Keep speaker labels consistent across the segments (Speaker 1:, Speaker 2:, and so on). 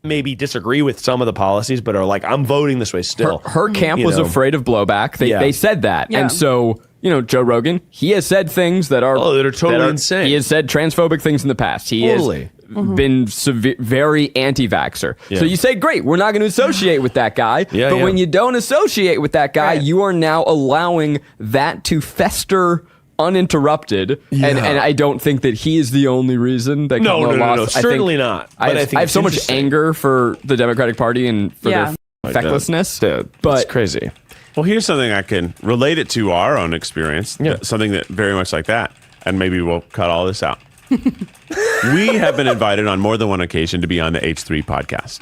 Speaker 1: maybe disagree with some of the policies, but are like, I'm voting this way still.
Speaker 2: Her camp was afraid of blowback. They said that. Yeah. And so, Joe Rogan, he has said things that are
Speaker 1: totally insane.
Speaker 2: He has said transphobic things in the past. He has been very anti-vaxxer. Yeah. So you say, great, we're not going to associate with that guy. But when you don't associate with that guy, you are now allowing that to fester uninterrupted, and I don't think that he is the only reason that Kamala lost.
Speaker 1: No, certainly not.
Speaker 2: I have so much anger for the Democratic Party and for their fecklessness.
Speaker 1: But it's crazy.
Speaker 3: Well, here's something I can relate it to our own experience. Something that very much like that, and maybe we'll cut all this out. We have been invited on more than one occasion to be on the H3 podcast.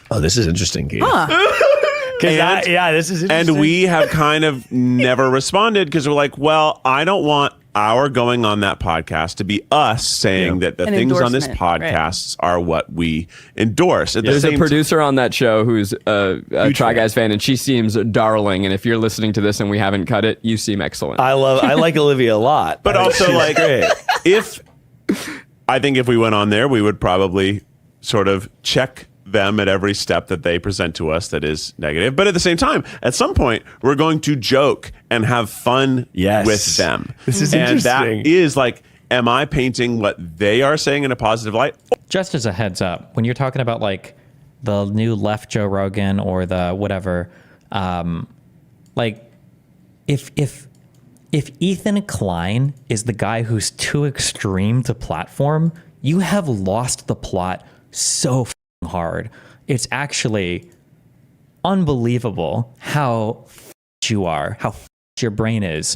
Speaker 1: Oh, this is interesting, Keith. This is interesting.
Speaker 3: And we have kind of never responded because we're like, well, I don't want our going on that podcast to be us saying that the things on this podcast are what we endorse.
Speaker 2: There's a producer on that show who's a Try Guys fan, and she seems darling. And if you're listening to this and we haven't cut it, you seem excellent.
Speaker 1: I like Olivia a lot.
Speaker 3: But also, like, I think if we went on there, we would probably sort of check them at every step that they present to us that is negative. But at the same time, at some point, we're going to joke and have fun with them.
Speaker 1: This is interesting.
Speaker 3: And that is like, am I painting what they are saying in a positive light?
Speaker 4: Just as a heads up, when you're talking about like the new left Joe Rogan or the whatever, like if Ethan Klein is the guy who's too extreme to platform, you have lost the plot so hard. It's actually unbelievable how you are, how your brain is.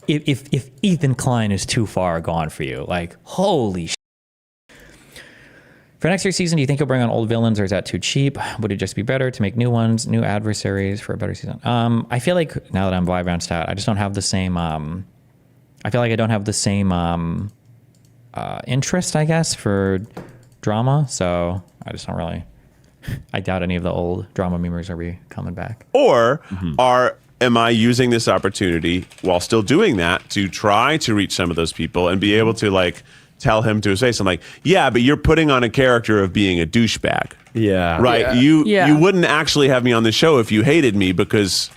Speaker 4: If Ethan Klein is too far gone for you, like, holy shit. For next year's season, do you think he'll bring on old villains, or is that too cheap? Would it just be better to make new ones, new adversaries for a better season? I feel like now that I'm Vibrant Stat, I just don't have the same I feel like I don't have the same interest, I guess, for drama, so I just don't really. I doubt any of the old drama memers are coming back.
Speaker 3: Or am I using this opportunity while still doing that to try to reach some of those people and be able to like tell him to say something like, yeah, but you're putting on a character of being a douchebag.
Speaker 1: Yeah.
Speaker 3: Right.
Speaker 5: Yeah.
Speaker 3: You wouldn't actually have me on the show if you hated me, because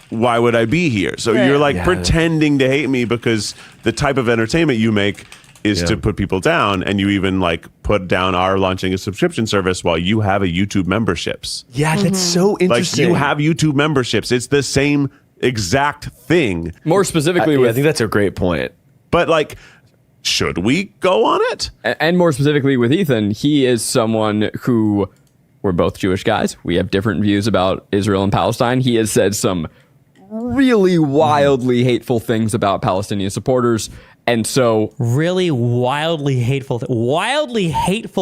Speaker 3: why would I be here? So you're like pretending to hate me because the type of entertainment you make is to put people down, and you even like put down our launching a subscription service while you have a YouTube memberships.
Speaker 1: Yeah, that's so interesting.
Speaker 3: Like, you have YouTube memberships. It's the same exact thing.
Speaker 2: More specifically,
Speaker 1: I think that's a great point.
Speaker 3: But like, should we go on it?
Speaker 2: And more specifically with Ethan, he is someone who, we're both Jewish guys. We have different views about Israel and Palestine. He has said some really wildly hateful things about Palestinian supporters. And so,
Speaker 4: really wildly hateful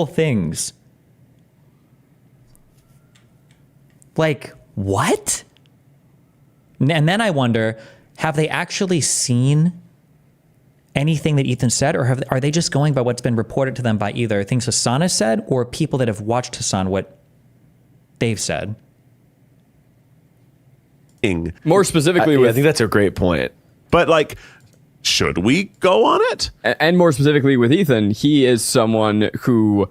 Speaker 4: things. Like, what? And then I wonder, have they actually seen anything that Ethan said, or are they just going by what's been reported to them by either things Hasan has said or people that have watched Hasan, what they've said?
Speaker 2: More specifically,
Speaker 1: I think that's a great point.
Speaker 3: But like, should we go on it?
Speaker 2: And more specifically with Ethan, he is someone who,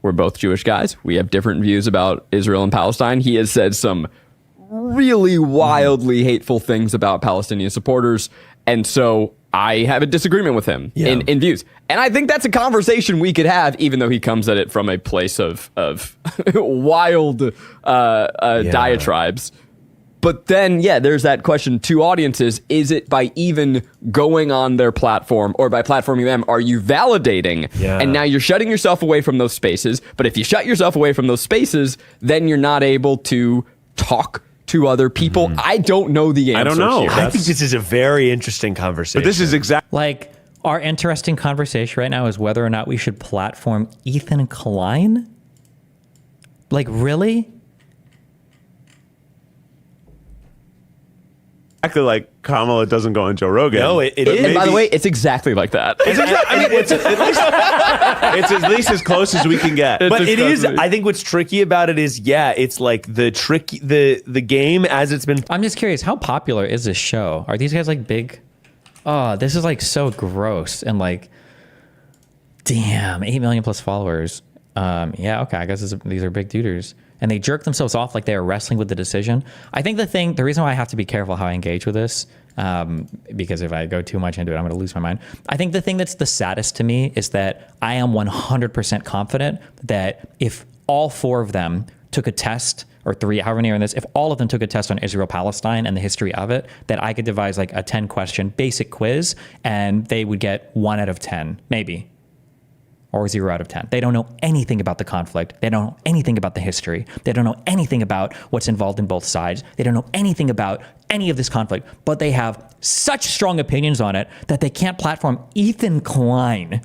Speaker 2: we're both Jewish guys. We have different views about Israel and Palestine. He has said some really wildly hateful things about Palestinian supporters. And so I have a disagreement with him in views. And I think that's a conversation we could have, even though he comes at it from a place of wild diatribes. But then, there's that question to audiences. Is it by even going on their platform or by platforming them, are you validating? Yeah. And now you're shutting yourself away from those spaces. But if you shut yourself away from those spaces, then you're not able to talk to other people. I don't know the answer.
Speaker 3: I don't know.
Speaker 1: I think this is a very interesting conversation.
Speaker 3: But this is exactly
Speaker 4: like, our interesting conversation right now is whether or not we should platform Ethan Klein. Like, really?
Speaker 3: exactly like Kamala doesn't go on Joe Rogan.
Speaker 1: No, it is.
Speaker 2: And by the way, it's exactly like that.
Speaker 3: It's at least as close as we can get.
Speaker 1: But it is. I think what's tricky about it is, it's like the game as it's been.
Speaker 4: I'm just curious, how popular is this show? Are these guys like big? Oh, this is like so gross and like, damn, 8 million plus followers. Yeah, okay. I guess these are big duders. And they jerk themselves off like they are wrestling with the decision. I think the reason why I have to be careful how I engage with this, because if I go too much into it, I'm going to lose my mind. I think the thing that's the saddest to me is that I am 100% confident that if all four of them took a test, or three, however many are in this, if all of them took a test on Israel-Palestine and the history of it, that I could devise like a 10-question basic quiz and they would get 1 out of 10, maybe. Or 0 out of 10. They don't know anything about the conflict. They don't know anything about the history. They don't know anything about what's involved in both sides. They don't know anything about any of this conflict, but they have such strong opinions on it that they can't platform Ethan Klein.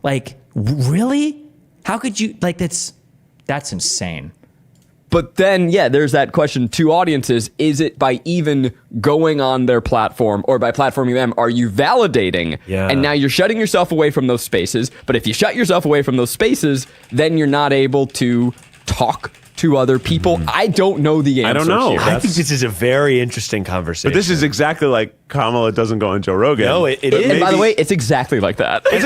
Speaker 4: Like, really? How could you, like, that's insane.
Speaker 2: But then, yeah, there's that question to audiences. Is it by even going on their platform or by platforming them, are you validating?
Speaker 1: Yeah.
Speaker 2: And now you're shutting yourself away from those spaces. But if you shut yourself away from those spaces, then you're not able to talk to other people. I don't know the answer.
Speaker 3: I don't know.
Speaker 2: Here.
Speaker 1: I think this is a very interesting conversation.
Speaker 3: But this is exactly like Kamala doesn't go on Joe Rogan.
Speaker 1: No, it is.
Speaker 2: And by the way, it's exactly like that.
Speaker 3: It's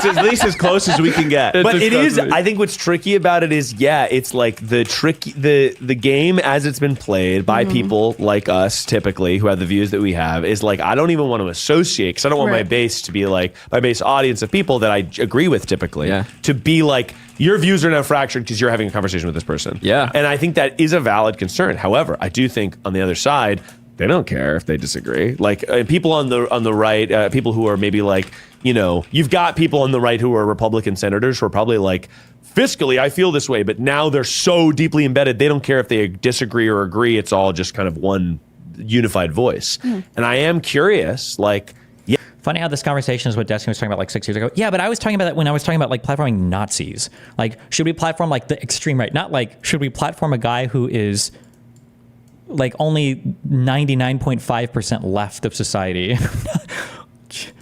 Speaker 3: at least as close as we can get.
Speaker 1: But it is. I think what's tricky about it is, yeah, it's like the game as it's been played by people like us, typically, who have the views that we have, is like, I don't even want to associate, because I don't want my base to be like, my base audience of people that I agree with typically, to be like, your views are now fractured because you're having a conversation with this person.
Speaker 2: Yeah.
Speaker 1: And I think that is a valid concern. However, I do think on the other side, they don't care if they disagree. Like people on the right, people who are maybe like, you know, you've got people on the right who are Republican senators who are probably like, fiscally, I feel this way, but now they're so deeply embedded, they don't care if they disagree or agree. It's all just kind of one unified voice. And I am curious, like,
Speaker 4: Funny how this conversation is what Destiny was talking about like 6 years ago. Yeah, but I was talking about that when I was talking about like platforming Nazis. Like, should we platform like the extreme right? Not like, should we platform a guy who is like only 99.5% left of society?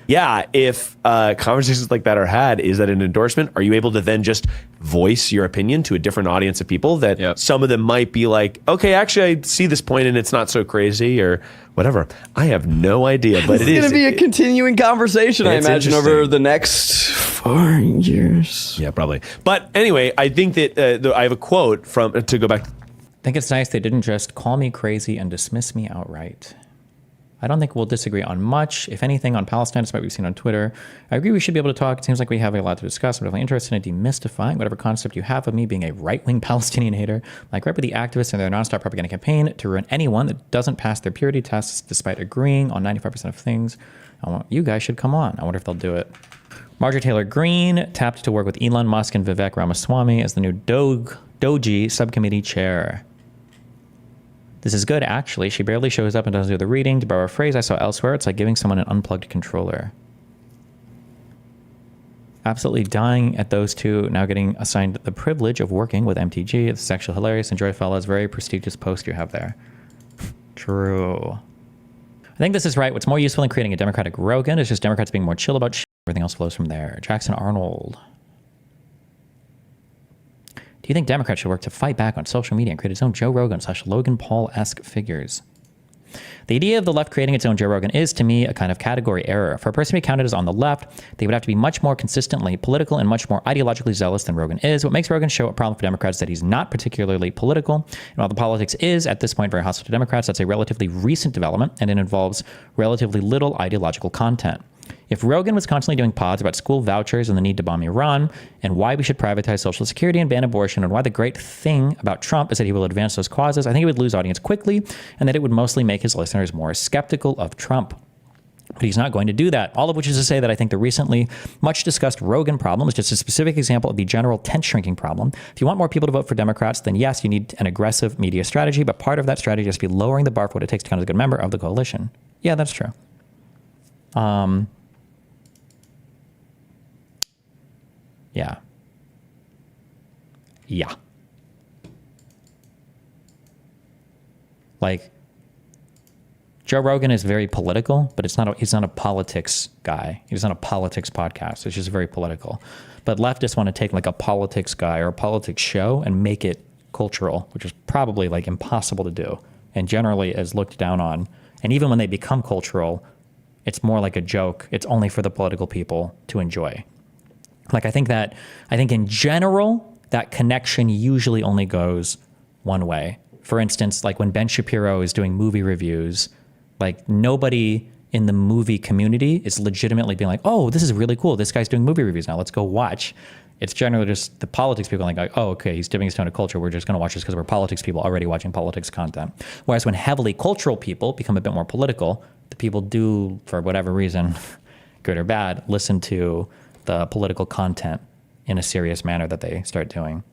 Speaker 1: yeah, if conversations like that are had, is that an endorsement? Are you able to then just voice your opinion to a different audience of people that some of them might be like, okay, actually I see this point and it's not so crazy, or whatever. I have no idea, but it is
Speaker 2: going to be a continuing conversation, I imagine, over the next 4 years.
Speaker 1: Yeah, probably. But anyway, I think that I have a quote from, to go back.
Speaker 4: I think it's nice they didn't just call me crazy and dismiss me outright. I don't think we'll disagree on much, if anything, on Palestine, despite what we've seen on Twitter. I agree we should be able to talk. It seems like we have a lot to discuss. I'm definitely interested in demystifying whatever concept you have of me being a right-wing Palestinian hater. Like right with the activists and their nonstop propaganda campaign to ruin anyone that doesn't pass their purity tests despite agreeing on 95% of things. You guys should come on. I wonder if they'll do it. Marjorie Taylor Greene tapped to work with Elon Musk and Vivek Ramaswamy as the new Doji subcommittee chair. This is good, actually. She barely shows up and doesn't do the reading. To borrow a phrase I saw elsewhere, it's like giving someone an unplugged controller. Absolutely dying at those two now getting assigned the privilege of working with MTG. It's actually hilarious. Enjoy, fellas. Very prestigious post you have there. True. I think this is right. What's more useful than creating a Democratic Rogan is just Democrats being more chill about shit. Everything else flows from there. Jackson Arnold. Do you think Democrats should work to fight back on social media and create its own Joe Rogan / Logan Paul-esque figures? The idea of the left creating its own Joe Rogan is, to me, a kind of category error. For a person to be counted as on the left, they would have to be much more consistently political and much more ideologically zealous than Rogan is. What makes Rogan's show a problem for Democrats is that he's not particularly political. And while the politics is, at this point, very hostile to Democrats, that's a relatively recent development, and it involves relatively little ideological content. If Rogan was constantly doing pods about school vouchers and the need to bomb Iran and why we should privatize Social Security and ban abortion and why the great thing about Trump is that he will advance those causes, I think he would lose audience quickly and that it would mostly make his listeners more skeptical of Trump. But he's not going to do that. All of which is to say that I think the recently much discussed Rogan problem is just a specific example of the general tent shrinking problem. If you want more people to vote for Democrats, then yes, you need an aggressive media strategy, but part of that strategy has to be lowering the bar for what it takes to count as a good member of the coalition. Yeah, that's true. Yeah. Like, Joe Rogan is very political, but he's not a politics guy. He's not a politics podcast. It's just very political. But leftists want to take like a politics guy or a politics show and make it cultural, which is probably like impossible to do and generally is looked down on. And even when they become cultural, it's more like a joke. It's only for the political people to enjoy. Like, I think in general, that connection usually only goes one way. For instance, like when Ben Shapiro is doing movie reviews, like nobody in the movie community is legitimately being like, oh, this is really cool. This guy's doing movie reviews now. Let's go watch. It's generally just the politics people like, oh, okay, he's dipping his toe into culture. We're just going to watch this because we're politics people already watching politics content. Whereas when heavily cultural people become a bit more political, the people do, for whatever reason, good or bad, listen to the political content in a serious manner that they start doing.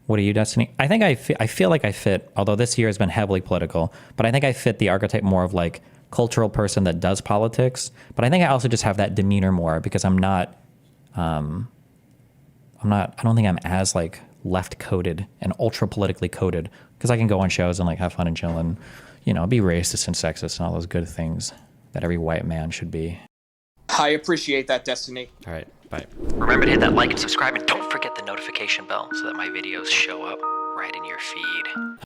Speaker 4: What are you, Destiny? I think I feel like I fit, although this year has been heavily political, but I think I fit the archetype more of like cultural person that does politics. But I think I also just have that demeanor more because I don't think I'm as like left coded and ultra politically coded because I can go on shows and like have fun and chill and, you know, be racist and sexist and all those good things that every white man should be.
Speaker 5: I appreciate that, Destiny.
Speaker 1: All right, bye.
Speaker 6: Remember to hit that like and subscribe, and don't forget the notification bell so that my videos show up right in your feed.